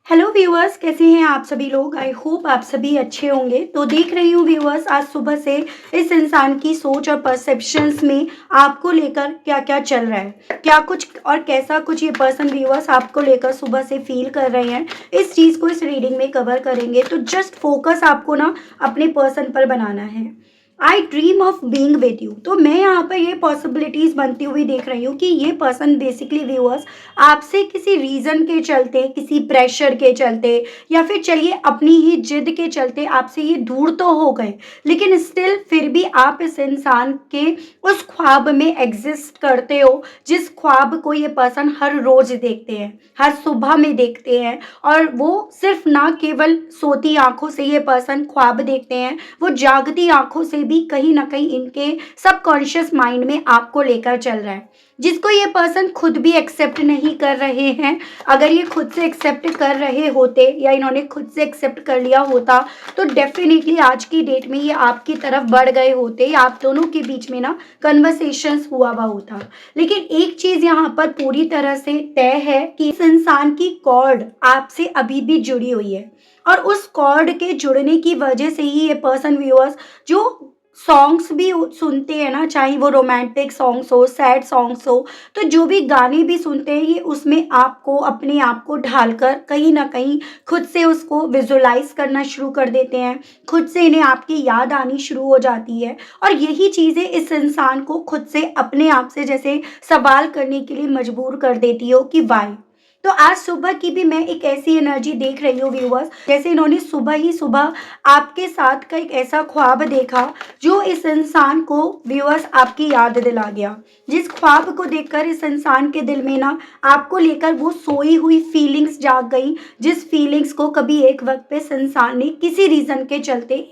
Hello viewers, कैसे हैं आप सभी लोग। आई होप आप सभी अच्छे होंगे। तो देख रही हूँ व्यूअर्स, आज सुबह से इस इंसान की सोच और परसेप्शंस में आपको लेकर क्या क्या चल रहा है, क्या कुछ और कैसा कुछ ये पर्सन व्यूअर्स आपको लेकर सुबह से फील कर रहे हैं, इस चीज़ को इस रीडिंग में कवर करेंगे। तो जस्ट फोकस आपको ना अपने पर्सन पर बनाना है। आई dream of being with you. तो मैं यहाँ पर ये पॉसिबिलिटीज बनती हुई देख रही हूँ कि ये पर्सन बेसिकली व्यूअर्स आपसे किसी रीजन के चलते, किसी प्रेशर के चलते, या फिर चलिए अपनी ही जिद के चलते आपसे ये दूर तो हो गए, लेकिन स्टिल फिर भी आप इस इंसान के उस ख्वाब में एग्जिस्ट करते हो जिस ख्वाब को ये पर्सन हर रोज देखते हैं, हर सुबह में देखते हैं। और वो सिर्फ ना केवल सोती आंखों से ये पर्सन ख्वाब देखते हैं, वो जागती आंखों से भी कहीं ना कहीं इनके सबकॉन्शियस माइंड में आपको लेकर चल रहा है, जिसको ये पर्सन खुद भी एक्सेप्ट नहीं कर रहे हैं। अगर ये खुद से एक्सेप्ट कर रहे होते या इन्होंने खुद से एक्सेप्ट कर लिया होता तो डेफिनेटली आज की डेट में ये आपकी तरफ बढ़ गए होते, या आप दोनों के बीच में ना कन्वर्सेशंस हुआ होता। लेकिन एक चीज यहाँ पर पूरी तरह से तय है कि इस इंसान की कॉर्ड आपसे अभी भी जुड़ी हुई है, और उस कॉर्ड के जुड़ने की वजह से ही ये पर्सन व्यूअर्स जो सॉन्ग्स भी सुनते हैं ना, चाहे वो रोमांटिक सॉन्ग्स हो, सैड सॉन्ग्स हो, तो जो भी गाने भी सुनते हैं ये उसमें आपको अपने आप को ढालकर कहीं ना कहीं खुद से उसको विजुलाइज करना शुरू कर देते हैं। खुद से इन्हें आपकी याद आनी शुरू हो जाती है, और यही चीज़ें इस इंसान को खुद से अपने आप से जैसे सवाल करने के लिए मजबूर कर देती हो कि वाई। तो आज सुबह की भी मैं एक ऐसी एनर्जी देख रही हूँ व्यूअर्स, जैसे इन्होंने सुबह ही सुबह आपके साथ का एक ऐसा ख्वाब देखा जो इस इंसान को व्यूअर्स आपकी याद दिला गया। जिस ख्वाब को देखकर इस इंसान के दिल में ना आपको लेकर वो सोई हुई फीलिंग्स जाग गई, जिस फीलिंग्स को कभी एक वक्त पे इस इंसान ने किसी रीजन के चलते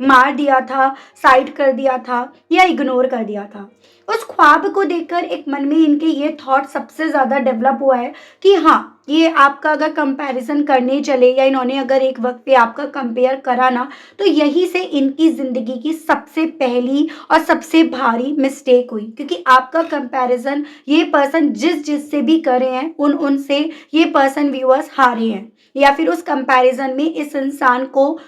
मार दिया था, साइड कर दिया था, या इग्नोर कर दिया था। उस ख्वाब को देखकर एक मन में इनके ये थॉट सबसे ज़्यादा डेवलप हुआ है कि हाँ, ये आपका अगर कंपैरिजन करने चले, या इन्होंने अगर एक वक्त पे आपका कंपेयर करा ना, तो यहीं से इनकी ज़िंदगी की सबसे पहली और सबसे भारी मिस्टेक हुई, क्योंकि आपका कंपैरिजन ये पर्सन जिस जिस से भी करे हैं उनसे ये पर्सन व्यूअर्स हारे हैं, या फिर उस कंपैरिजन में इस इंसान को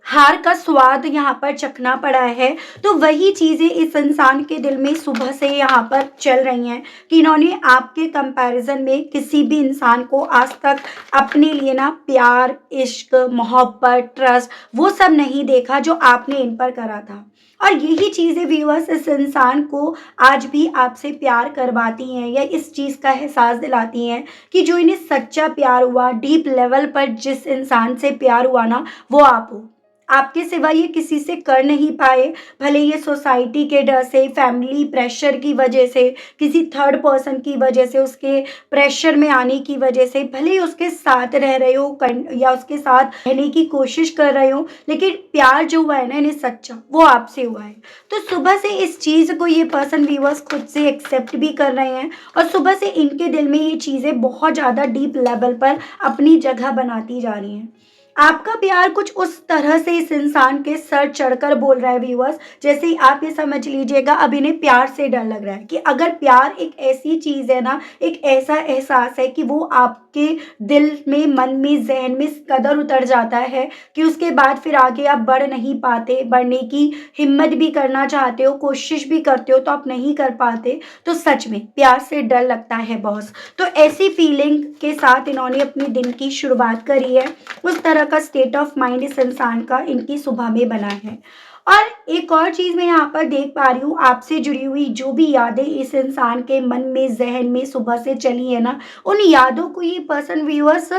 हार का स्वाद यहाँ पर चखना पड़ा है। तो वही चीज़ें इस इंसान के दिल में सुबह से यहाँ पर चल रही हैं कि इन्होंने आपके कंपैरिजन में किसी भी इंसान को आज तक अपने लिए ना प्यार, इश्क, मोहब्बत, ट्रस्ट वो सब नहीं देखा जो आपने इन पर करा था। और यही चीज़ें व्यूअर्स इस इंसान को आज भी आपसे प्यार करवाती हैं, या इस चीज़ का एहसास दिलाती हैं कि जो इन्हें सच्चा प्यार हुआ, डीप लेवल पर जिस इंसान से प्यार हुआ ना, वो आप हो। आपके सिवा ये किसी से कर नहीं पाए, भले ये सोसाइटी के डर से, फैमिली प्रेशर की वजह से, किसी थर्ड पर्सन की वजह से, उसके प्रेशर में आने की वजह से, भले ही उसके साथ रह रहे हो या उसके साथ रहने की कोशिश कर रहे हो, लेकिन प्यार जो हुआ है ना इन्हें सच्चा, वो आपसे हुआ है। तो सुबह से इस चीज़ को ये पर्सन व्यूअर्स खुद से एक्सेप्ट भी कर रहे हैं, और सुबह से इनके दिल में ये चीज़ें बहुत ज़्यादा डीप लेवल पर अपनी जगह बनाती जा रही हैं। आपका प्यार कुछ उस तरह से इस इंसान के सर चढ़कर बोल रहा है व्यूअर्स, जैसे ही आप ये समझ लीजिएगा अब इन्हें प्यार से डर लग रहा है कि अगर प्यार एक ऐसी चीज़ है ना, एक ऐसा एहसास है कि वो आपके दिल में, मन में, जहन में इस कदर उतर जाता है कि उसके बाद फिर आगे आप बढ़ नहीं पाते, बढ़ने की हिम्मत भी करना चाहते हो, कोशिश भी करते हो तो आप नहीं कर पाते। तो सच में प्यार से डर लगता है बॉस। तो ऐसी फीलिंग के साथ इन्होंने अपने दिन की शुरुआत करी है। उस तरह का स्टेट ऑफ माइंड इस इंसान का इनकी सुबह में बना है। और एक और चीज़ मैं यहाँ पर देख पा रही हूँ, आपसे जुड़ी हुई जो भी यादें इस इंसान के मन में, जहन में सुबह से चली है ना, उन यादों को ये पर्सन व्यूअर्स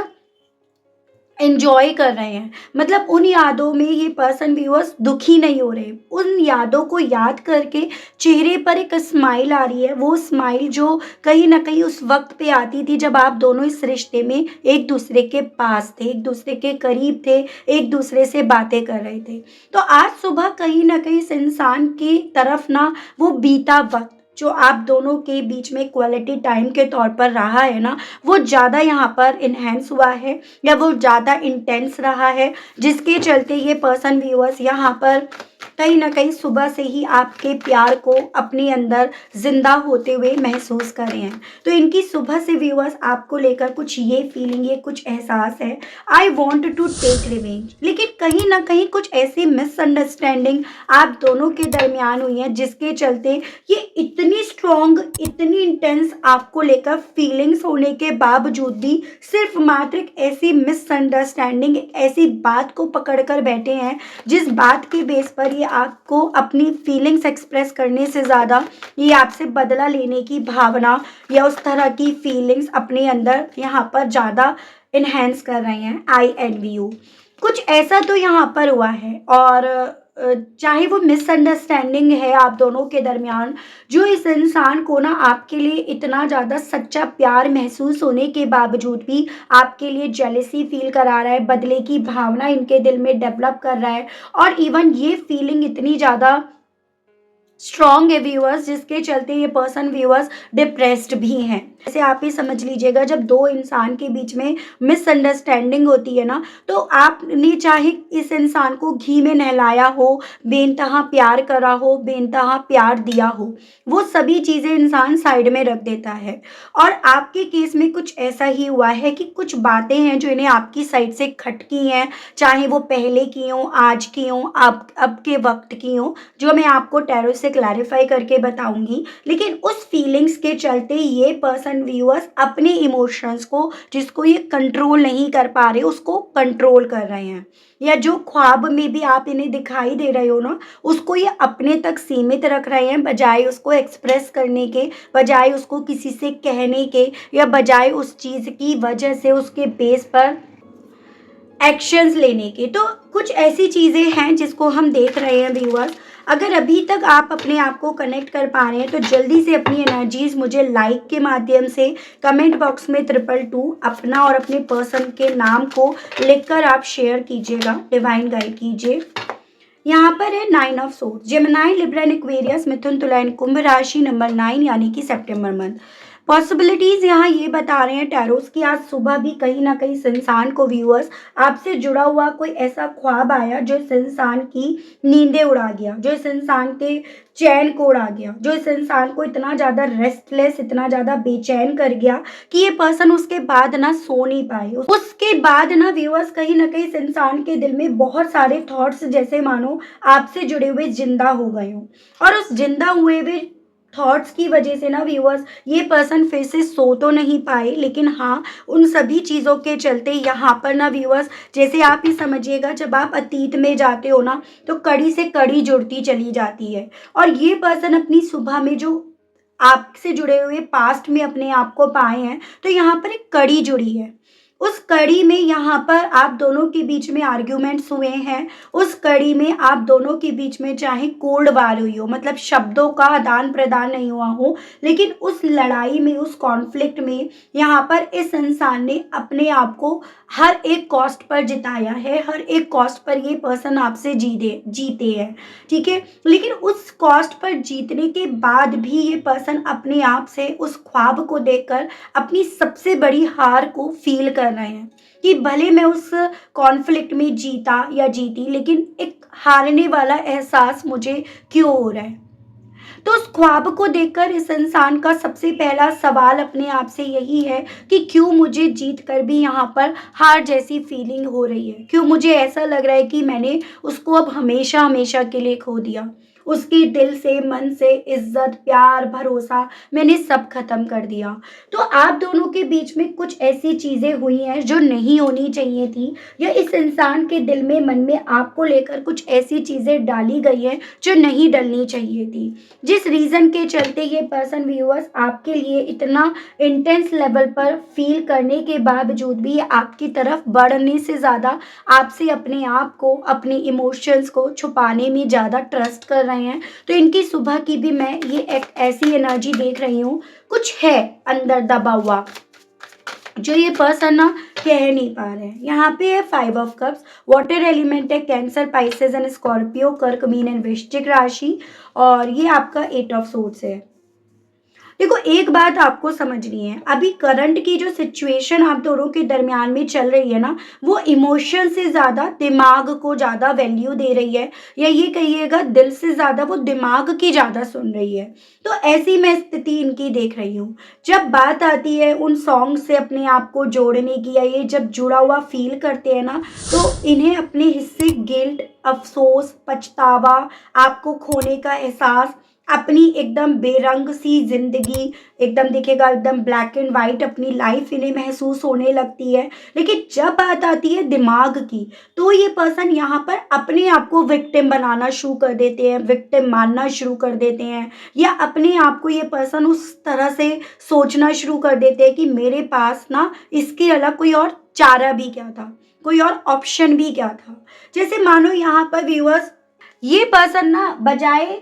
एन्जॉय कर रहे हैं। मतलब उन यादों में ये पर्सन व्यूअर्स दुखी नहीं हो रहे। उन यादों को याद करके चेहरे पर एक स्माइल आ रही है, वो स्माइल जो कहीं न कहीं उस वक़्त पे आती थी जब आप दोनों इस रिश्ते में एक दूसरे के पास थे, एक दूसरे के करीब थे, एक दूसरे से बातें कर रहे थे। तो आज सुबह कहीं न कहीं इस इंसान की तरफ ना वो बीता वक़्त जो आप दोनों के बीच में क्वालिटी टाइम के तौर पर रहा है ना, वो ज़्यादा यहाँ पर इन्हेंस हुआ है, या वो ज़्यादा इंटेंस रहा है, जिसके चलते ये पर्सन व्यूअर्स यहाँ पर कहीं न कहीं सुबह से ही आपके प्यार को अपने अंदर ज़िंदा होते हुए महसूस कर रहे हैं। तो इनकी सुबह से व्यूअर्स आपको लेकर कुछ ये फीलिंग, ये कुछ एहसास है, I want to take revenge. लेकिन कहीं न कहीं कुछ ऐसी मिसअंडरस्टैंडिंग आप दोनों के दरमियान हुई है जिसके चलते ये इतनी स्ट्रॉन्ग, इतनी इंटेंस आपको लेकर फीलिंग्स होने के बावजूद भी सिर्फ मात्र एक ऐसी मिसअंडरस्टैंडिंग, एक ऐसी बात को पकड़ कर बैठे हैं जिस बात के बेस पर ये आपको अपनी फीलिंग्स एक्सप्रेस करने से ज़्यादा ये आपसे बदला लेने की भावना या उस तरह की फीलिंग्स अपने अंदर यहाँ पर ज़्यादा इन्हेंस कर रहे हैं। आई एनवी यू, कुछ ऐसा तो यहाँ पर हुआ है। और चाहे वो मिसअंडरस्टैंडिंग है आप दोनों के दरमियान, जो इस इंसान को ना आपके लिए इतना ज़्यादा सच्चा प्यार महसूस होने के बावजूद भी आपके लिए जेलेसी फील करा रहा है, बदले की भावना इनके दिल में डेवलप कर रहा है। और इवन ये फीलिंग इतनी ज़्यादा स्ट्रॉन्ग है व्यूअर्स, जिसके चलते ये पर्सन व्यूअर्स डिप्रेस्ड भी हैं। जैसे आप ही समझ लीजिएगा, जब दो इंसान के बीच में मिसअंडरस्टैंडिंग होती है ना, तो आपने चाहे इस इंसान को घी में नहलाया हो, बेइंतहा प्यार करा हो, बेइंतहा प्यार दिया हो, वो सभी चीज़ें इंसान साइड में रख देता है। और आपके केस में कुछ ऐसा ही हुआ है कि कुछ बातें हैं जो इन्हें आपकी साइड से खटकी हैं, चाहे वो पहले की हों, आज की हों, अब के वक्त की हों, जो मैं आपको टैरो से क्लैरिफाई करके बताऊंगी। लेकिन उस फीलिंग्स के चलते ये पर्सन व्यूअर्स अपने इमोशंस को, जिसको ये कंट्रोल नहीं कर पा रहे, उसको कंट्रोल कर रहे हैं। या जो ख्वाब में भी आप इन्हें दिखाई दे रहे हो ना, उसको ये अपने तक सीमित रख रहे हैं, बजाय उसको एक्सप्रेस करने के, बजाय उसको किसी से कहने के, या बजाय उस चीज़ की वजह से उसके बेस पर एक्शंस लेने के। तो कुछ ऐसी चीज़ें हैं जिसको हम देख रहे हैं व्यूअर्स। अगर अभी तक आप अपने आप को कनेक्ट कर पा रहे हैं तो जल्दी से अपनी एनर्जीज मुझे लाइक के माध्यम से कमेंट बॉक्स में 222 अपना और अपने पर्सन के नाम को लिखकर आप शेयर कीजिएगा, डिवाइन गाइड कीजिए। यहाँ पर है 9 of swords, Gemini, Libra and Aquarius, मिथुन, तुला एंड कुंभ राशि, नंबर 9 यानी कि सितंबर मंथ। पॉसिबिलिटीज यहाँ ये बता रहे हैं टैरोस की, आज सुबह भी कहीं ना कहीं इस इंसान को व्यूअर्स आपसे जुड़ा हुआ कोई ऐसा ख्वाब आया जो इस इंसान की नींदें उड़ा गया, जो इस इंसान के चैन को उड़ा गया, जो इस इंसान को इतना ज़्यादा रेस्टलेस, इतना ज़्यादा बेचैन कर गया कि ये पर्सन उसके बाद ना सो नहीं पाए। उसके बाद ना व्यूअर्स कहीं ना कहीं इस इंसान के दिल में बहुत सारे थॉट्स जैसे मानो आपसे जुड़े हुए जिंदा हो गए हों। और उस जिंदा हुए हुए थॉट्स की वजह से ना व्यूअर्स ये पर्सन फिर से सो तो नहीं पाए, लेकिन हाँ उन सभी चीज़ों के चलते यहाँ पर ना व्यूअर्स, जैसे आप ही समझिएगा, जब आप अतीत में जाते हो ना तो कड़ी से कड़ी जुड़ती चली जाती है। और ये पर्सन अपनी सुबह में जो आपसे जुड़े हुए पास्ट में अपने आप को पाए हैं, तो यहाँ पर एक कड़ी जुड़ी है। उस कड़ी में यहाँ पर आप दोनों के बीच में आर्ग्यूमेंट्स हुए हैं, उस कड़ी में आप दोनों के बीच में चाहे कोल्ड वार हुई हो, मतलब शब्दों का आदान प्रदान नहीं हुआ हो, लेकिन उस लड़ाई में, उस कॉन्फ्लिक्ट में यहाँ पर इस इंसान ने अपने आप को हर एक कॉस्ट पर जिताया है, हर एक कॉस्ट पर ये पर्सन आपसे जीते हैं, ठीक है। लेकिन उस कॉस्ट पर जीतने के बाद भी ये पर्सन अपने आप से उस ख्वाब को देखकर अपनी सबसे बड़ी हार को फील कर रहे हैं कि भले मैं उस कॉन्फ्लिक्ट में जीता या जीती, लेकिन एक हारने वाला एहसास मुझे क्यों हो रहा है। तो उस ख्वाब को देखकर इस इंसान का सबसे पहला सवाल अपने आप से यही है कि क्यों मुझे जीत कर भी यहाँ पर हार जैसी फीलिंग हो रही है, क्यों मुझे ऐसा लग रहा है कि मैंने उसको अब हमेशा हमेशा के लिए खो दिया। उसकी दिल से, मन से इज्जत, प्यार, भरोसा मैंने सब खत्म कर दिया। तो आप दोनों के बीच में कुछ ऐसी चीज़ें हुई हैं जो नहीं होनी चाहिए थी, या इस इंसान के दिल में, मन में आपको लेकर कुछ ऐसी चीज़ें डाली गई हैं जो नहीं डलनी चाहिए थी, जिस रीज़न के चलते ये पर्सन व्यूअर्स आपके लिए इतना इंटेंस लेवल पर फील करने के बावजूद भी आपकी तरफ बढ़ने से ज़्यादा आपसे अपने आप को, अपने इमोशंस को छुपाने में ज़्यादा ट्रस्ट कर रहे हैं। तो इनकी सुबह की भी मैं ये एक ऐसी एनर्जी देख रही हूँ, कुछ है अंदर दबा हुआ जो ये पर्सन ना कह नहीं पा रहे हैं। यहाँ पे है 5 ऑफ कप्स, वाटर एलिमेंट है, कैंसर, पाइसेस एंड स्कॉर्पियो, कर्क, मीन एंड वृश्चिक राशि, और ये आपका 8 ऑफ सोर्ड्स है। देखो, एक बात आपको समझनी है, अभी करंट की जो सिचुएशन आप दोनों के दरमियान में चल रही है ना, वो इमोशन से ज़्यादा दिमाग को ज़्यादा वैल्यू दे रही है, या ये कहिएगा दिल से ज़्यादा वो दिमाग की ज़्यादा सुन रही है। तो ऐसी मैं स्थिति इनकी देख रही हूँ। जब बात आती है उन सॉन्ग से अपने आप को जोड़ने की, या ये जब जुड़ा हुआ फ़ील करते हैं ना, तो इन्हें अपने हिस्से गिल्ट, अफ़सोस, पछतावा, आपको खोने का एहसास, अपनी एकदम बेरंग सी ज़िंदगी, एकदम देखिएगा एकदम ब्लैक एंड वाइट अपनी लाइफ इन्हें महसूस होने लगती है। लेकिन जब बात आती है दिमाग की, तो ये पर्सन यहाँ पर अपने आप को विक्टिम बनाना शुरू कर देते हैं, विक्टिम मानना शुरू कर देते हैं, या अपने आप को ये पर्सन उस तरह से सोचना शुरू कर देते हैं कि मेरे पास ना इसके अलग कोई और चारा भी क्या था, कोई और ऑप्शन भी क्या था। जैसे मानो यहाँ पर व्यूअर्स, ये पर्सन ना बजाय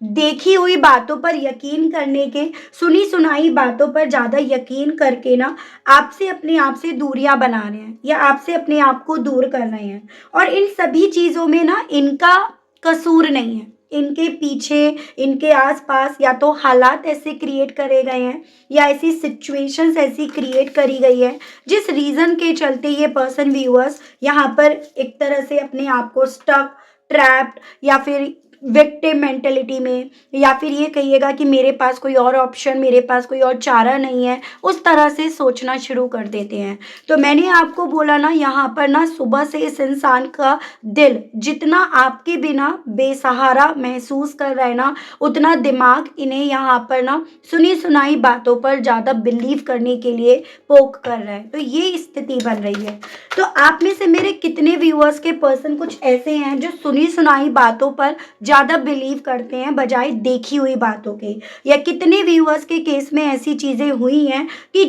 देखी हुई बातों पर यकीन करने के, सुनी सुनाई बातों पर ज़्यादा यकीन करके ना आपसे अपने आप से दूरियां बना रहे हैं, या आपसे अपने आप को दूर कर रहे हैं। और इन सभी चीज़ों में ना इनका कसूर नहीं है, इनके पीछे, इनके आसपास या तो हालात ऐसे क्रिएट करे गए हैं, या ऐसी सिचुएशंस ऐसी क्रिएट करी गई है जिस रीज़न के चलते ये पर्सन व्यूअर्स यहाँ पर एक तरह से अपने आप को स्टक, ट्रैप्ड, या फिर विक्टिम मेंटेलिटी में, या फिर ये कहिएगा कि मेरे पास कोई और ऑप्शन, मेरे पास कोई और चारा नहीं है, उस तरह से सोचना शुरू कर देते हैं। तो मैंने आपको बोला ना, यहाँ पर ना सुबह से इस इंसान का दिल जितना आपके बिना बेसहारा महसूस कर रहा है ना, उतना दिमाग इन्हें यहाँ पर ना सुनी सुनाई बातों पर ज़्यादा बिलीव करने के लिए पोक कर रहा है। तो ये स्थिति बन रही है। तो आप में से मेरे कितने व्यूअर्स के पर्सन कुछ ऐसे हैं जो सुनी सुनाई बातों पर ज़्यादा बिलीव करते हैं बजाय देखी हुई बातों के? या कितने व्यूअर्स के केस में ऐसी चीज़ें हुई हैं कि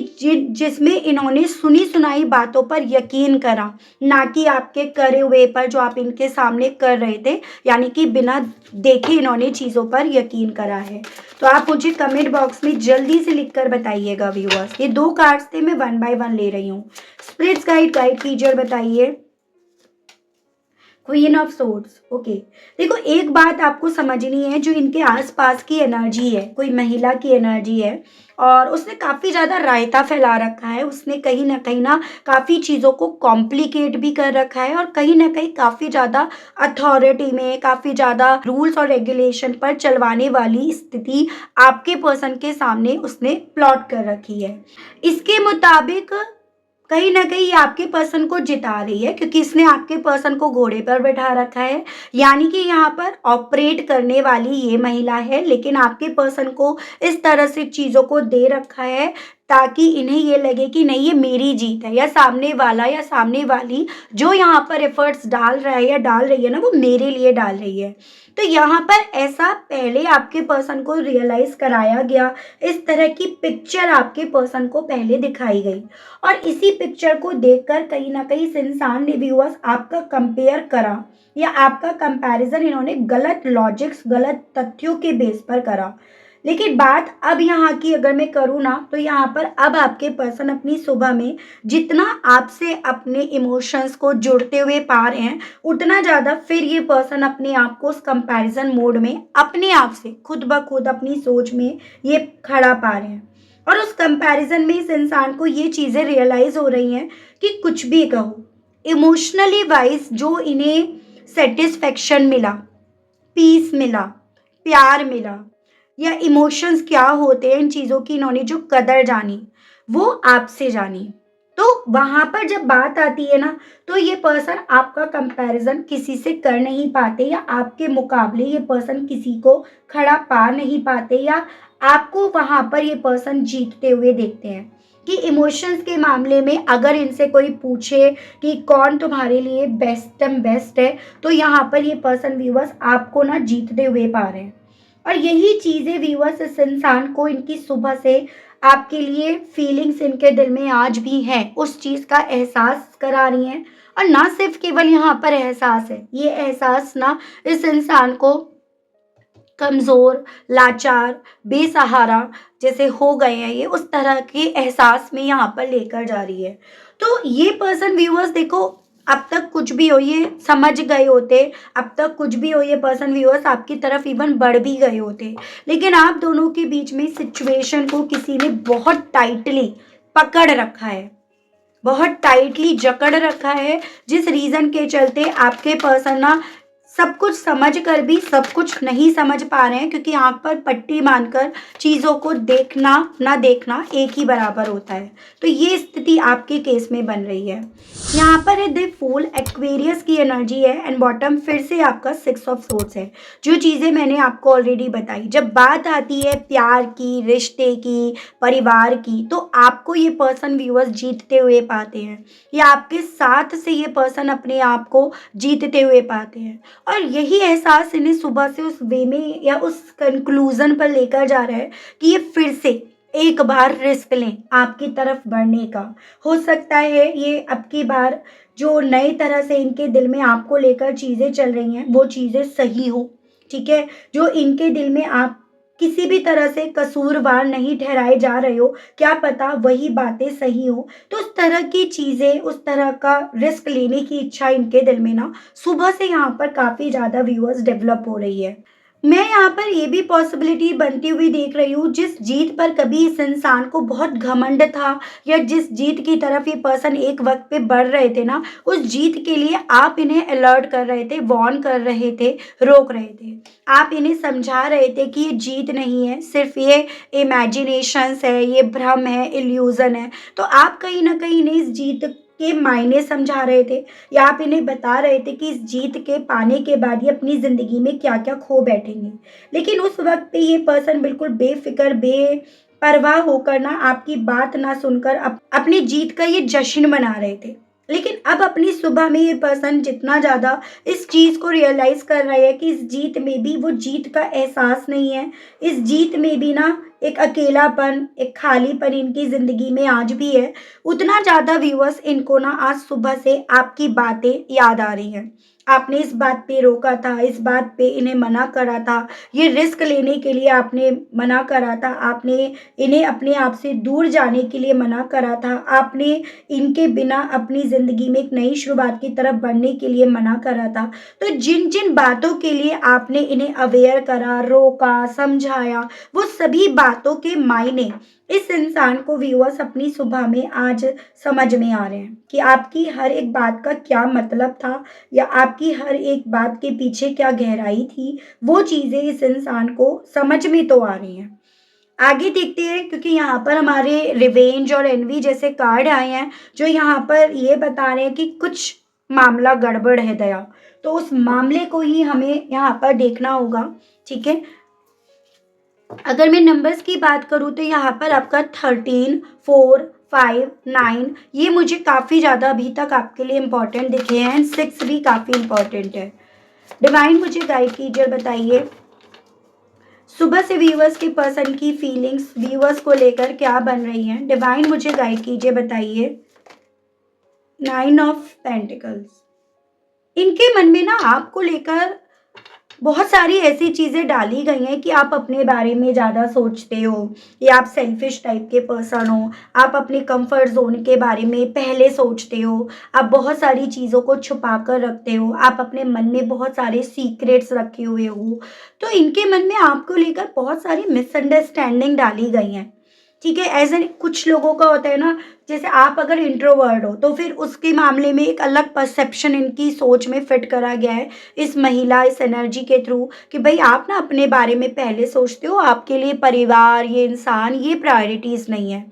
जिसमें इन्होंने सुनी सुनाई बातों पर यकीन करा, ना कि आपके करे हुए पर जो आप इनके सामने कर रहे थे, यानी कि बिना देखे इन्होंने चीज़ों पर यकीन करा है? तो आप मुझे कमेंट बॉक्स में जल्दी से लिखकर बताइएगा व्यूअर्स। ये 2 कार्ड्स थे, मैं 1 बाय 1 ले रही हूँ। स्पिरिट्स गाइड कीजिए और बताइए। Queen of swords, okay. देखो, एक बात आपको समझनी है, जो इनके आसपास की एनर्जी है, कोई महिला की एनर्जी है, और उसने काफ़ी ज़्यादा रायता फैला रखा है, उसने कहीं ना काफ़ी चीज़ों को कॉम्प्लिकेट भी कर रखा है, और कहीं ना कहीं काफ़ी ज़्यादा अथॉरिटी में, काफ़ी ज़्यादा रूल्स और रेगुलेशन पर चलवाने वाली स्थिति आपके पर्सन के सामने उसने प्लॉट कर रखी है। इसके मुताबिक कहीं न कहीं ये आपके पर्सन को जिता रही है, क्योंकि इसने आपके पर्सन को घोड़े पर बैठा रखा है। यानी कि यहाँ पर ऑपरेट करने वाली ये महिला है, लेकिन आपके पर्सन को इस तरह से चीज़ों को दे रखा है ताकि इन्हें ये लगे कि नहीं, ये मेरी जीत है, या सामने वाला या सामने वाली जो यहाँ पर एफर्ट्स डाल रहा है या डाल रही है ना, वो मेरे लिए डाल रही है। तो यहाँ पर ऐसा पहले आपके पर्सन को रियलाइज़ कराया गया, इस तरह की पिक्चर आपके पर्सन को पहले दिखाई गई, और इसी पिक्चर को देखकर कहीं न कहीं इस इंसान ने व्यूअर्स आपका कंपेयर करा, या आपका कंपैरिजन इन्होंने गलत लॉजिक्स, गलत तथ्यों के बेस पर करा। लेकिन बात अब यहाँ की अगर मैं करूँ ना, तो यहाँ पर अब आपके पर्सन अपनी सुबह में जितना आपसे अपने इमोशंस को जुड़ते हुए पा रहे हैं, उतना ज़्यादा फिर ये पर्सन अपने आप को उस कंपैरिजन मोड में अपने आप से खुद ब खुद अपनी सोच में ये खड़ा पा रहे हैं। और उस कंपैरिजन में इस इंसान को ये चीज़ें रियलाइज हो रही हैं कि कुछ भी कहो, इमोशनली वाइज जो इन्हें सेटिस्फेक्शन मिला, पीस मिला, प्यार मिला, या इमोशंस क्या होते हैं, इन चीज़ों की इन्होंने जो कदर जानी, वो आपसे जानी। तो वहाँ पर जब बात आती है ना, तो ये पर्सन आपका कंपैरिजन किसी से कर नहीं पाते, या आपके मुकाबले ये पर्सन किसी को खड़ा पा नहीं पाते, या आपको वहाँ पर ये पर्सन जीतते हुए देखते हैं। कि इमोशंस के मामले में अगर इनसे कोई पूछे कि कौन तुम्हारे लिए बेस्ट है, तो यहाँ पर ये पर्सन व्यूअर्स आपको ना जीतते हुए पा रहे हैं। और यही चीज़ें व्यूअर्स इस इंसान को इनकी सुबह से आपके लिए फीलिंग्स इनके दिल में आज भी हैं, उस चीज़ का एहसास करा रही हैं। और ना सिर्फ केवल यहाँ पर एहसास है, ये एहसास ना इस इंसान को कमज़ोर, लाचार, बेसहारा जैसे हो गए हैं ये, उस तरह के एहसास में यहाँ पर लेकर जा रही है। तो ये पर्सन व्यूअर्स देखो, अब तक कुछ भी हो ये समझ गए होते, अब तक कुछ भी हो ये पर्सन व्यूअर्स आपकी तरफ इवन बढ़ भी गए होते। लेकिन आप दोनों के बीच में सिचुएशन को किसी ने बहुत टाइटली पकड़ रखा है, बहुत टाइटली जकड़ रखा है, जिस रीज़न के चलते आपके पर्सन ना सब कुछ समझ कर भी सब कुछ नहीं समझ पा रहे हैं, क्योंकि आँख पर पट्टी बाँधकर चीज़ों को देखना ना देखना एक ही बराबर होता है। तो ये स्थिति आपके केस में बन रही है। यहाँ पर है द फूल, एक्वेरियस की एनर्जी है एंड बॉटम फिर से आपका 6 ऑफ सोर्ड्स है। जो चीज़ें मैंने आपको ऑलरेडी बताई, जब बात आती है प्यार की, रिश्ते की, परिवार की, तो आपको ये पर्सन व्यूअर्स जीतते हुए पाते हैं, या आपके साथ से ये पर्सन अपने आप को जीतते हुए पाते हैं। और यही एहसास इन्हें सुबह से उस वे में या उस कंक्लूजन पर लेकर जा रहा है कि ये फिर से एक बार रिस्क लें आपकी तरफ बढ़ने का। हो सकता है ये अब की बार जो नई तरह से इनके दिल में आपको लेकर चीज़ें चल रही हैं वो चीज़ें सही हो, ठीक है? जो इनके दिल में आप किसी भी तरह से कसूरवार नहीं ठहराए जा रहे हो, क्या पता वही बातें सही हो। तो उस तरह की चीज़ें, उस तरह का रिस्क लेने की इच्छा इनके दिल में ना सुबह से यहाँ पर काफ़ी ज़्यादा व्यूअर्स डेवलप हो रही है। मैं यहाँ पर ये भी पॉसिबिलिटी बनती हुई देख रही हूँ, जिस जीत पर कभी इस इंसान को बहुत घमंड था, या जिस जीत की तरफ ये पर्सन एक वक्त पे बढ़ रहे थे ना, उस जीत के लिए आप इन्हें अलर्ट कर रहे थे, वार्न कर रहे थे, रोक रहे थे। आप इन्हें समझा रहे थे कि ये जीत नहीं है, सिर्फ ये इमेजिनेशंस है, ये भ्रम है, इल्यूजन है। तो आप कहीं ना कहीं इन्हें इस जीत के मायने समझा रहे थे, या आप इन्हें बता रहे थे कि इस जीत के पाने के बाद ये अपनी ज़िंदगी में क्या-क्या खो बैठेंगे। लेकिन उस वक़्त पे ये पर्सन बिल्कुल बेफ़िक्र, बेपरवाह होकर ना आपकी बात ना सुनकर अपनी जीत का ये जश्न मना रहे थे। लेकिन अब अपनी सुबह में ये पर्सन जितना ज़्यादा इस चीज़ को रियलाइज़ कर रहे हैं कि इस जीत में भी वो जीत का एहसास नहीं है, इस जीत में भी ना एक अकेलापन, एक खालीपन इनकी ज़िंदगी में आज भी है, उतना ज़्यादा व्यूअर्स इनको ना आज सुबह से आपकी बातें याद आ रही हैं। आपने इस बात पे रोका था, इस बात पे इन्हें मना करा था, ये रिस्क लेने के लिए आपने मना करा था, आपने इन्हें अपने आप से दूर जाने के लिए मना करा था, आपने इनके बिना अपनी ज़िंदगी में एक नई शुरुआत की तरफ बढ़ने के लिए मना करा था। तो जिन-जिन बातों के लिए आपने इन्हें अवेयर करा, रोका, समझाया, वो सभी बातों के मायने इस इंसान को व्यूअर्स अपनी सुबह में आज समझ में आ रहे हैं कि आपकी हर एक बात का क्या मतलब था, या आपकी हर एक बात के पीछे क्या गहराई थी, वो चीज़ें इस इंसान को समझ में तो आ रही हैं। आगे देखते हैं, क्योंकि यहाँ पर हमारे रिवेंज और एनवी जैसे कार्ड आए हैं, जो यहाँ पर ये बता रहे हैं कि कुछ मामला गड़बड़ है दया। तो उस मामले को ही हमें यहाँ पर देखना होगा, ठीक है? अगर मैं नंबर्स की बात करूँ तो यहाँ पर आपका 13, 4, 5, 9 ये मुझे काफ़ी ज़्यादा अभी तक आपके लिए इम्पोर्टेंट दिखे हैं, एंड 6 भी काफ़ी इम्पोर्टेंट है। डिवाइन मुझे गाइड कीजिए, बताइए सुबह से व्यूअर्स के पर्सन की फीलिंग्स व्यूअर्स को लेकर क्या बन रही हैं। डिवाइन मुझे गाइड कीजिए, बताइए 9 ऑफ पेंटिकल्स। इनके मन में ना आपको लेकर बहुत सारी ऐसी चीज़ें डाली गई हैं कि आप अपने बारे में ज़्यादा सोचते हो, या आप सेल्फिश टाइप के पर्सन हो, आप अपने कंफर्ट ज़ोन के बारे में पहले सोचते हो, आप बहुत सारी चीज़ों को छुपा कर रखते हो, आप अपने मन में बहुत सारे सीक्रेट्स रखे हुए हो। तो इनके मन में आपको लेकर बहुत सारी मिसअंडरस्टैंडिंग डाली गई हैं, ठीक है? एज़ एन कुछ लोगों का होता है ना, जैसे आप अगर इंट्रोवर्ट हो तो फिर उसके मामले में एक अलग परसेप्शन इनकी सोच में फिट करा गया है इस महिला, इस एनर्जी के थ्रू, कि भाई आप ना अपने बारे में पहले सोचते हो, आपके लिए परिवार, ये इंसान, ये प्रायोरिटीज़ नहीं है।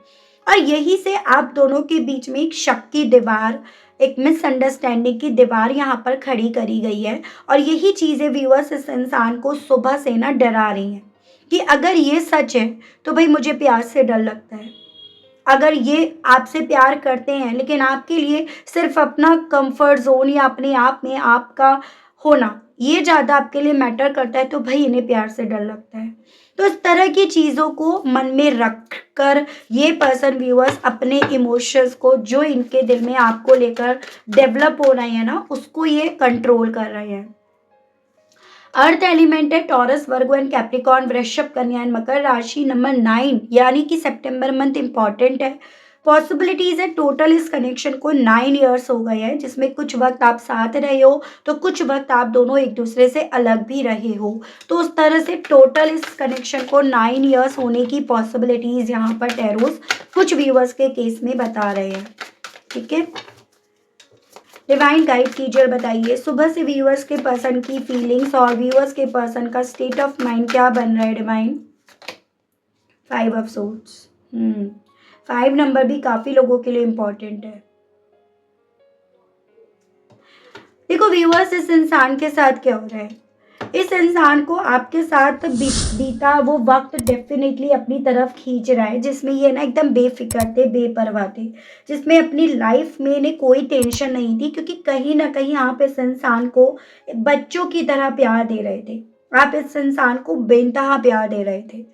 और यही से आप दोनों के बीच में एक शक की दीवार, एक मिसअंडरस्टैंडिंग की दीवार यहाँ पर खड़ी करी गई है। और यही चीज़ें व्यूअर्स इस इंसान को सुबह से ना डरा रही हैं कि अगर ये सच है तो भाई मुझे प्यार से डर लगता है। अगर ये आपसे प्यार करते हैं लेकिन आपके लिए सिर्फ अपना कंफर्ट ज़ोन या अपने आप में आपका होना, ये ज़्यादा आपके लिए मैटर करता है, तो भाई इन्हें प्यार से डर लगता है। तो इस तरह की चीज़ों को मन में रख कर ये पर्सन व्यूअर्स अपने इमोशंस को जो इनके दिल में आपको लेकर डेवलप हो रहे हैं ना, उसको ये कंट्रोल कर रहे हैं। अर्थ एलिमेंट है टॉरस, वर्गो एंड कैप्रिकॉर्न, वृषभ, कन्या एंड मकर राशि। नंबर 9 यानी कि सितंबर मंथ इंपॉर्टेंट है। पॉसिबिलिटीज़ है टोटल इस कनेक्शन को 9 ईयर्स हो गए हैं, जिसमें कुछ वक़्त आप साथ रहे हो, तो कुछ वक़्त आप दोनों एक-दूसरे से अलग भी रहे हो। तो उस तरह से टोटल इस कनेक्शन को 9 ईयर्स होने की पॉसिबिलिटीज़ यहाँ पर टैरोज़ कुछ व्यूअर्स के केस में बता रहे हैं। ठीक है? डिवाइन गाइड कीजिए और बताइए सुबह से व्यूअर्स के पर्सन की फीलिंग्स और व्यूअर्स के पर्सन का स्टेट ऑफ माइंड क्या बन रहा है डिवाइन? 5 of swords. 5 नंबर भी काफ़ी लोगों के लिए इम्पोर्टेंट है। देखो व्यूअर्स, इस इंसान के साथ क्या हो रहा है, इस इंसान को आपके साथ बीता वो वक्त डेफिनेटली अपनी तरफ खींच रहा है, जिसमें ये ना एकदम बेफिक्र थे, बेपरवाह थे, जिसमें अपनी लाइफ में इन्हें कोई टेंशन नहीं थी, क्योंकि कहीं ना कहीं आप इस इंसान को बच्चों की तरह प्यार दे रहे थे। आप इस इंसान को बेइंतहा प्यार दे रहे थे,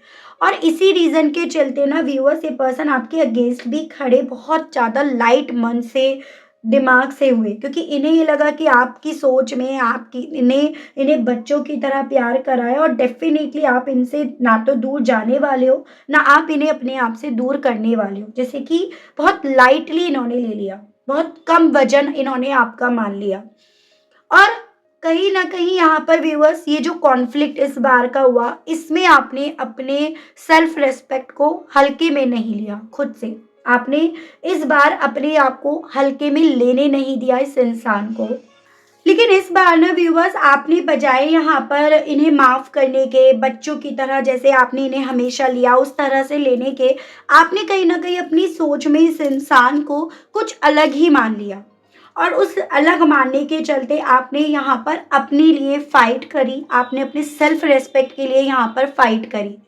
और इसी रीजन के चलते ना व्यूअर्स, ये पर्सन आपके अगेंस्ट भी खड़े बहुत ज़्यादा लाइट मन से, दिमाग से हुए, क्योंकि इन्हें ये लगा कि आपकी सोच में आपकी इन्हें बच्चों की तरह प्यार करा है, और डेफिनेटली आप इनसे ना तो दूर जाने वाले हो, ना आप इन्हें अपने आप से दूर करने वाले हो। जैसे कि बहुत लाइटली इन्होंने ले लिया, बहुत कम वजन इन्होंने आपका मान लिया। और कहीं ना कहीं यहाँ पर व्यूअर्स, ये जो कॉन्फ्लिक्ट इस बार का हुआ, इसमें आपने अपने सेल्फ रेस्पेक्ट को हल्के में नहीं लिया। खुद से आपने इस बार अपने आप को हल्के में लेने नहीं दिया इस इंसान को। लेकिन इस बार ना व्यूअर्स, आपने बजाय यहाँ पर इन्हें माफ़ करने के, बच्चों की तरह जैसे आपने इन्हें हमेशा लिया उस तरह से लेने के, आपने कहीं ना कहीं अपनी सोच में इस इंसान को कुछ अलग ही मान लिया, और उस अलग मानने के चलते आपने यहाँ पर अपने लिए फाइट करी, आपने अपने सेल्फ रेस्पेक्ट के लिए यहाँ पर फाइट करी।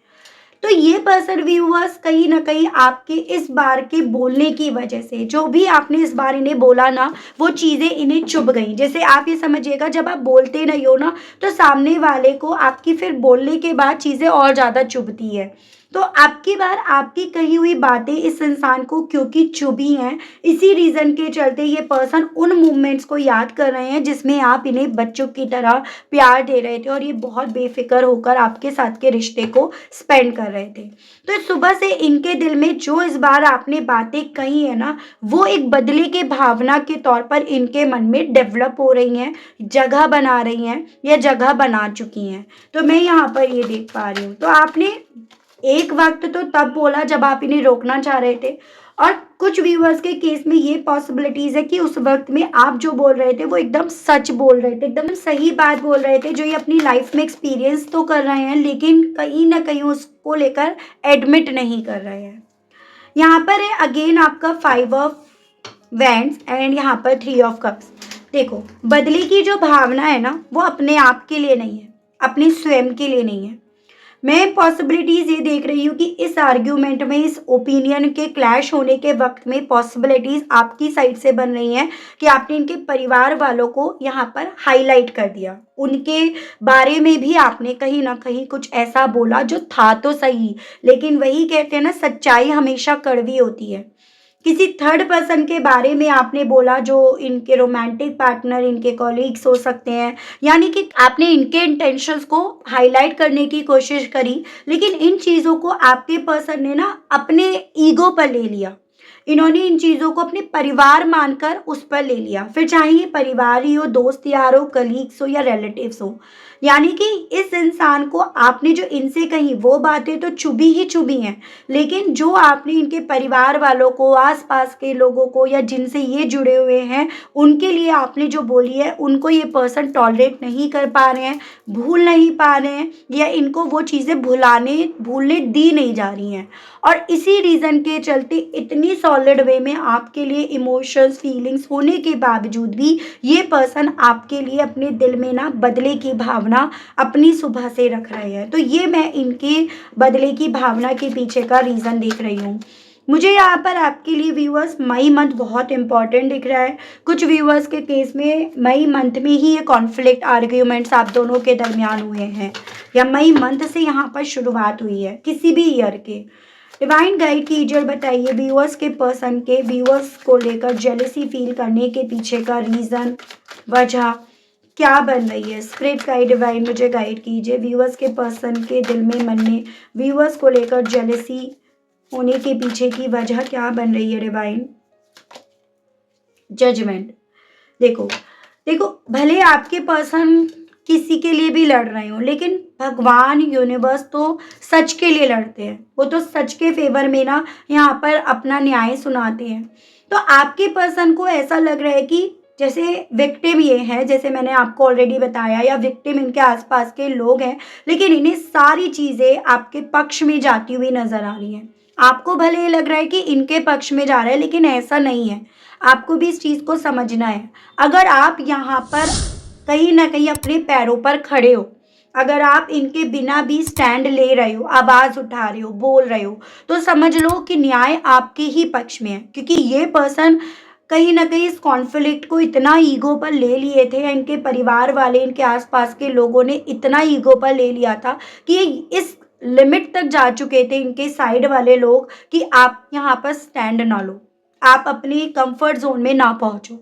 तो ये पर्सन व्यूअर्स, कहीं ना कहीं आपके इस बार के बोलने की वजह से, जो भी आपने इस बार इन्हें बोला ना, वो चीज़ें इन्हें चुभ गई। जैसे आप ये समझिएगा, जब आप बोलते नहीं हो ना, तो सामने वाले को आपकी फिर बोलने के बाद चीज़ें और ज़्यादा चुभती है। तो आपकी बार आपकी कही हुई बातें इस इंसान को क्योंकि चुभी हैं, इसी रीज़न के चलते ये पर्सन उन मोमेंट्स को याद कर रहे हैं जिसमें आप इन्हें बच्चों की तरह प्यार दे रहे थे, और ये बहुत बेफिक्र होकर आपके साथ के रिश्ते को स्पेंड कर रहे थे। तो सुबह से इनके दिल में जो इस बार आपने बातें कही है ना, वो एक बदले के भावना के तौर पर इनके मन में डेवलप हो रही हैं, जगह बना रही हैं, या जगह बना चुकी हैं। तो मैं यहाँ पर ये देख पा रही हूँ। तो आपने एक वक्त तो तब बोला जब आप इन्हें रोकना चाह रहे थे, और कुछ व्यूअर्स के केस में ये पॉसिबिलिटीज़ है कि उस वक्त में आप जो बोल रहे थे वो एकदम सच बोल रहे थे, एकदम सही बात बोल रहे थे, जो ये अपनी लाइफ में एक्सपीरियंस तो कर रहे हैं, लेकिन कहीं ना कहीं उसको लेकर एडमिट नहीं कर रहे हैं। यहाँ पर है अगेन आपका 5 ऑफ वैंड्स एंड यहाँ पर 3 ऑफ कप्स। देखो, बदले की जो भावना है ना, वो अपने आप के लिए नहीं है, अपने स्वयं के लिए नहीं है। मैं पॉसिबिलिटीज़ ये देख रही हूँ कि इस आर्ग्यूमेंट में, इस ओपिनियन के क्लैश होने के वक्त में पॉसिबिलिटीज़ आपकी साइड से बन रही हैं कि आपने इनके परिवार वालों को यहाँ पर हाईलाइट कर दिया। उनके बारे में भी आपने कहीं ना कहीं कुछ ऐसा बोला जो था तो सही, लेकिन वही कहते हैं ना, सच्चाई हमेशा कड़वी होती है। किसी थर्ड पर्सन के बारे में आपने बोला, जो इनके रोमांटिक पार्टनर, इनके कॉलीग्स हो सकते हैं, यानी कि आपने इनके इंटेंशंस को हाईलाइट करने की कोशिश करी, लेकिन इन चीज़ों को आपके पर्सन ने ना अपने ईगो पर ले लिया। इन्होंने इन चीज़ों को अपने परिवार मानकर उस पर ले लिया, फिर चाहे ये परिवार ही हो, दोस्त यार हो, कलीग्स हो, या रिलेटिव्स हो। यानी कि इस इंसान को आपने जो इनसे कही वो बातें तो चुभी ही चुभी हैं, लेकिन जो आपने इनके परिवार वालों को, आसपास के लोगों को, या जिनसे ये जुड़े हुए हैं, उनके लिए आपने जो बोली है, उनको ये पर्सन टॉलरेट नहीं कर पा रहे हैं, भूल नहीं पा रहे हैं, या इनको वो चीज़ें भूलने दी नहीं जा रही हैं। और इसी रीज़न के चलते इतनी सॉलिड वे में आपके लिए इमोशंस, फीलिंग्स होने के बावजूद भी ये पर्सन आपके लिए अपने दिल में ना बदले की भावना अपनी सुबह से रख रहे हैं। तो ये मैं इनके बदले की भावना के पीछे का रीज़न देख रही हूँ। मुझे यहाँ पर आपके लिए व्यूअर्स मई मंथ बहुत इंपॉर्टेंट दिख रहा है। कुछ व्यूअर्स के केस में मई मंथ में ही ये कॉन्फ्लिक्ट, आर्ग्यूमेंट्स आप दोनों के दरमियान हुए हैं, या मई मंथ से यहाँ पर शुरुआत हुई है किसी भी ईयर के। डिवाइन गाइड कीजिए और बताइए व्यूअर्स के पर्सन के व्यूअर्स को लेकर जेलसी फील करने के पीछे का रीज़न, वजह क्या बन रही है। स्पिरिट गाइड डिवाइन मुझे गाइड कीजिए व्यूअर्स के पर्सन के दिल में, मन में व्यूअर्स को लेकर जेलसी होने के पीछे की वजह क्या बन रही है डिवाइन? जजमेंट। देखो, देखो भले आपके पर्सन किसी के लिए भी लड़ रहे हो, लेकिन भगवान यूनिवर्स तो सच के लिए लड़ते हैं। वो तो सच के फेवर में ना यहाँ पर अपना न्याय सुनाते हैं। तो आपके पर्सन को ऐसा लग रहा है कि जैसे विक्टिम ये है, जैसे मैंने आपको ऑलरेडी बताया, या विक्टिम इनके आसपास के लोग हैं, लेकिन इन्हें सारी चीजें आपके पक्ष में जाती हुई नजर आ रही हैं। आपको भले ये लग रहा है कि इनके पक्ष में जा रहा है, लेकिन ऐसा नहीं है। आपको भी इस चीज को समझना है। अगर आप यहाँ पर कहीं ना कहीं अपने पैरों पर खड़े हो, अगर आप इनके बिना भी स्टैंड ले रहे हो, आवाज उठा रहे हो, बोल रहे हो, तो समझ लो कि न्याय आपके ही पक्ष में है। क्योंकि ये पर्सन कहीं ना कहीं इस कॉन्फ्लिक्ट को इतना ईगो पर ले लिए थे, इनके परिवार वाले, इनके आसपास के लोगों ने इतना ईगो पर ले लिया था कि ये इस लिमिट तक जा चुके थे, इनके साइड वाले लोग, कि आप यहाँ पर स्टैंड ना लो, आप अपने कंफर्ट जोन में ना पहुंचो।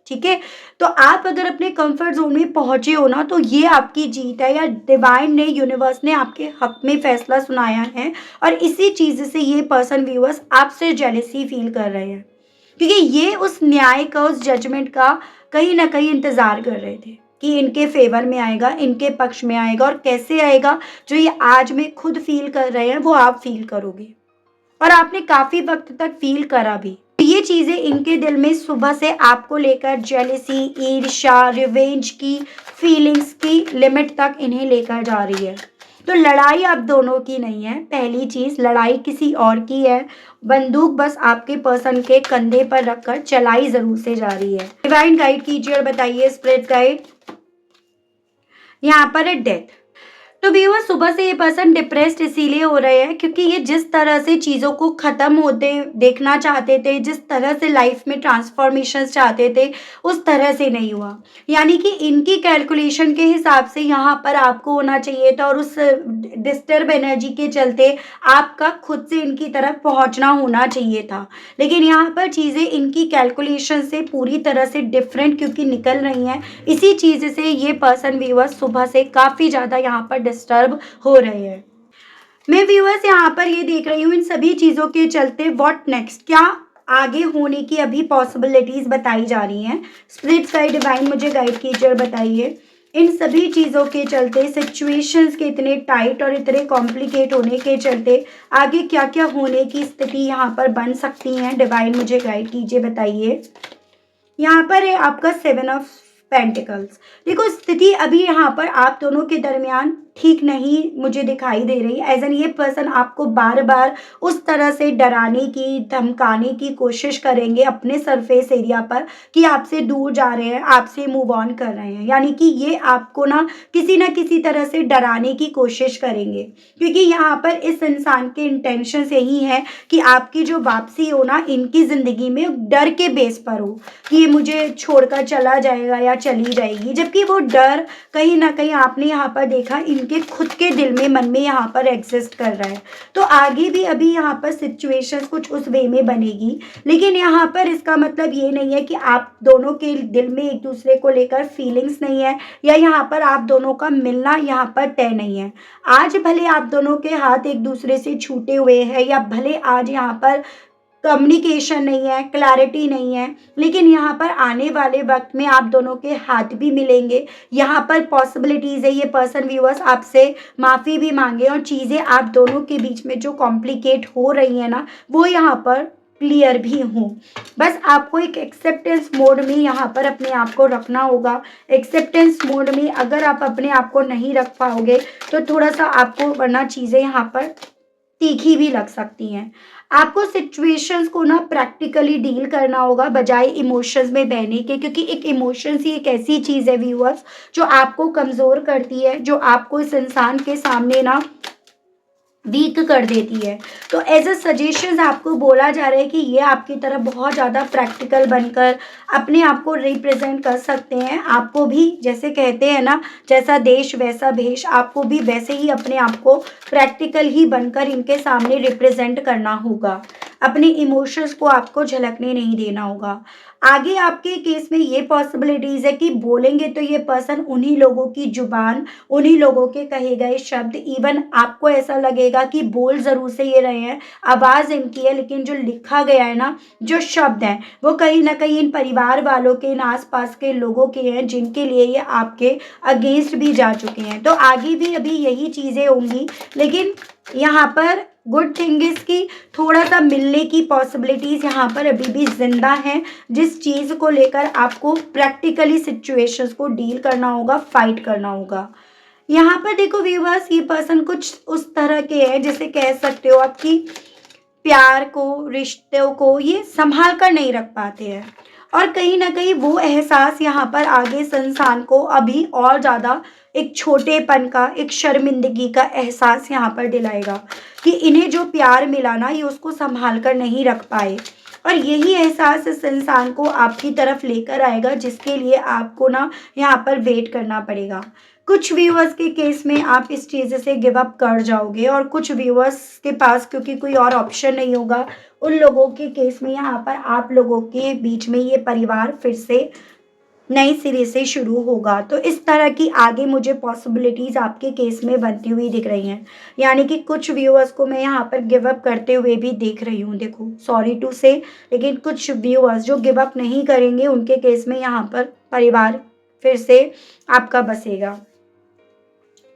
ठीक है, तो आप अगर अपने कंफर्ट जोन में पहुंचे हो ना, तो ये आपकी जीत है, या डिवाइन ने, यूनिवर्स ने आपके हक में फैसला सुनाया है। और इसी चीज से ये पर्सन व्यूअर्स आपसे जेलेसी फील कर रहे हैं, क्योंकि ये उस न्याय का, उस जजमेंट का कहीं ना कहीं इंतजार कर रहे थे कि इनके फेवर में आएगा, इनके पक्ष में आएगा। और कैसे आएगा? जो ये आज में खुद फील कर रहे हैं वो आप फील करोगे, और आपने काफी वक्त तक फील करा भी। ये चीजें इनके दिल में सुबह से आपको लेकर जेलेसी, ईर्ष्या, रिवेंज की फीलिंग्स की लिमिट तक इन्हें लेकर जा रही है। तो लड़ाई आप दोनों की नहीं है। पहली चीज, लड़ाई किसी और की है। बंदूक बस आपके पर्सन के कंधे पर रखकर चलाई जरूर से जा रही है। डिवाइन गाइड कीजिए और बताइए स्पिरिट गाइड। यहाँ पर है डेथ। तो व्यूअर, सुबह से ये पर्सन डिप्रेस्ड इसीलिए हो रहे हैं क्योंकि ये जिस तरह से चीज़ों को ख़त्म होते देखना चाहते थे, जिस तरह से लाइफ में ट्रांसफॉर्मेशन चाहते थे, उस तरह से नहीं हुआ। यानी कि इनकी कैलकुलेशन के हिसाब से यहाँ पर आपको होना चाहिए था, और उस डिस्टर्ब एनर्जी के चलते आपका खुद से इनकी तरफ पहुँचना होना चाहिए था। लेकिन यहाँ पर चीज़ें इनकी कैलकुलेशन से पूरी तरह से डिफरेंट क्योंकि निकल रही हैं, इसी चीज़ से ये पर्सन व्यूअर्स सुबह से काफ़ी ज़्यादा यहाँ पर डिस्टर्ब हो रहे हैं। मैं व्यूअर्स यहाँ पर ये देख रही हूँ, इन सभी चीज़ों के चलते व्हाट नेक्स्ट, क्या आगे होने की अभी पॉसिबिलिटीज बताई जा रही हैं। स्पिरिट गाइड डिवाइन मुझे गाइड कीजिए और बताइए, इन सभी चीज़ों के चलते, सिचुएशंस के इतने टाइट और इतने कॉम्प्लिकेट होने के चलते आगे क्या क्या होने की स्थिति यहाँ पर बन सकती हैं। डिवाइन मुझे गाइड कीजिए, बताइए। यहाँ पर है आपका 7 ऑफ पेंटिकल्स। देखो, स्थिति अभी यहाँ पर आप दोनों के दरमियान ठीक नहीं मुझे दिखाई दे रही। एज एन ये पर्सन आपको बार बार उस तरह से डराने की, धमकाने की कोशिश करेंगे अपने सरफेस एरिया पर कि आपसे दूर जा रहे हैं, आपसे मूव ऑन कर रहे हैं। यानी कि ये आपको ना किसी तरह से डराने की कोशिश करेंगे, क्योंकि यहाँ पर इस इंसान के इंटेंशन यही है कि आपकी जो वापसी हो ना इनकी ज़िंदगी में डर के बेस पर हो कि ये मुझे छोड़कर चला जाएगा या चली जाएगी। जबकि वो डर कहीं ना कहीं आपने यहाँ पर देखा इनके खुद के दिल में, मन में यहाँ पर एग्जिस्ट कर रहा है। तो आगे भी अभी यहाँ पर सिचुएशंस कुछ उस वे में बनेगी, लेकिन यहाँ पर इसका मतलब ये नहीं है कि आप दोनों के दिल में एक दूसरे को लेकर फीलिंग्स नहीं है, या यहाँ पर आप दोनों का मिलना यहाँ पर तय नहीं है। आज भले आप दोनों के हाथ एक दूसरे से छूटे हुए हैं, या भले आज यहाँ पर कम्युनिकेशन नहीं है, क्लैरिटी नहीं है, लेकिन यहाँ पर आने वाले वक्त में आप दोनों के हाथ भी मिलेंगे। यहाँ पर पॉसिबिलिटीज़ है ये पर्सन व्यूअर्स आपसे माफ़ी भी मांगे, और चीज़ें आप दोनों के बीच में जो कॉम्प्लिकेट हो रही है ना, वो यहाँ पर क्लियर भी हों। बस आपको एक एक्सेप्टेंस मोड में यहाँ पर अपने आप को रखना होगा। एक्सेप्टेंस मोड में अगर आप अपने आप को नहीं रख पाओगे तो थोड़ा सा आपको, वरना चीज़ें यहाँ पर तीखी भी लग सकती हैं। आपको सिचुएशंस को ना प्रैक्टिकली डील करना होगा बजाय इमोशंस में बहने के, क्योंकि एक इमोशंस ही एक ऐसी चीज़ है व्यूअर्स जो आपको कमज़ोर करती है, जो आपको इस इंसान के सामने ना वीक कर देती है। तो एज अ सजेशन आपको बोला जा रहा है कि ये आपकी तरफ बहुत ज़्यादा प्रैक्टिकल बनकर अपने आप को रिप्रेजेंट कर सकते हैं। आपको भी, जैसे कहते हैं ना, जैसा देश वैसा भेष, आपको भी वैसे ही अपने आप को प्रैक्टिकल ही बनकर इनके सामने रिप्रेजेंट करना होगा। अपने इमोशंस को आपको झलकने नहीं देना होगा। आगे आपके केस में ये पॉसिबिलिटीज़ है कि बोलेंगे तो ये पर्सन उन्हीं लोगों की ज़ुबान, उन्हीं लोगों के कहे गए शब्द, इवन आपको ऐसा लगेगा कि बोल ज़रूर से ये रहे हैं, आवाज़ इनकी है, लेकिन जो लिखा गया है ना, जो शब्द हैं, वो कहीं न कहीं इन परिवार वालों के, इन आस-पास के लोगों के हैं, जिनके लिए ये आपके अगेंस्ट भी जा चुके हैं। तो आगे भी अभी यही चीज़ें होंगी, लेकिन यहाँ पर गुड थिंग इज़ कि थोड़ा-सा मिलने की पॉसिबिलिटीज़ यहाँ पर अभी भी ज़िंदा हैं, जिस चीज़ को लेकर आपको प्रैक्टिकली सिचुएशंस को डील करना होगा, फाइट करना होगा। यहाँ पर देखो व्यूअर्स, ये पर्सन कुछ उस तरह के हैं, जिसे कह सकते हो आप कि प्यार को, रिश्तों को ये सँभाल कर नहीं रख पाते हैं, और कहीं न कहीं वो एहसास यहाँ पर आगे इस इंसान को अभी और ज़्यादा एक छोटेपन का, एक शर्मिंदगी का एहसास यहाँ पर दिलाएगा कि इन्हें जो प्यार मिला ना, ये उसको सँभाल कर नहीं रख पाए, और यही एहसास इस इंसान को आपकी तरफ लेकर आएगा, जिसके लिए आपको ना यहाँ पर वेट करना पड़ेगा। कुछ व्यूअर्स के केस में आप इस चीज़ से गिव अप कर जाओगे, और कुछ व्यूअर्स के पास क्योंकि कोई और ऑप्शन नहीं होगा, उन लोगों के केस में यहाँ पर आप लोगों के बीच में ये परिवार फिर से नए सिरे से शुरू होगा। तो इस तरह की आगे मुझे पॉसिबिलिटीज़ आपके केस में बनती हुई दिख रही हैं। यानी कि कुछ व्यूअर्स को मैं यहाँ पर गिव अप करते हुए भी देख रही हूँ। देखो, सॉरी टू से, लेकिन कुछ व्यूअर्स जो गिव अप नहीं करेंगे, उनके केस में यहाँ पर परिवार फिर से आपका बसेगा।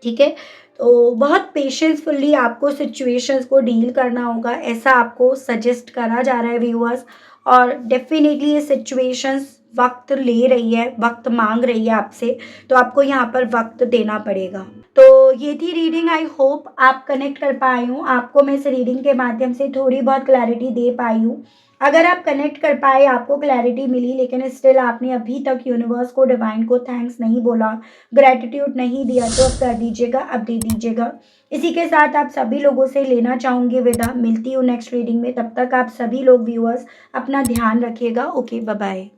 ठीक है? तो बहुत पेशेंसफुली आपको सिचुएशंस को डील करना होगा, ऐसा आपको सजेस्ट करा जा रहा है व्यूअर्स, और डेफ़िनेटली ये सिचुएशंस वक़्त ले रही है, वक़्त माँग रही है आपसे, तो आपको यहाँ पर वक़्त देना पड़ेगा। तो ये थी रीडिंग, आई होप आप कनेक्ट कर पाए हों, आपको मैं इस रीडिंग के माध्यम से थोड़ी बहुत क्लैरिटी दे पाई हूँ। अगर आप कनेक्ट कर पाए, आपको क्लैरिटी मिली, लेकिन स्टिल आपने अभी तक यूनिवर्स को, डिवाइन को थैंक्स नहीं बोला, ग्रैटिट्यूड नहीं दिया, तो अब कर दीजिएगा, अब दे दीजिएगा। इसी के साथ आप सभी लोगों से लेना चाहूँगी विदा, मिलती हूँ नेक्स्ट रीडिंग में, तब तक आप सभी लोग व्यूअर्स अपना ध्यान रखिएगा। Okay, bye bye.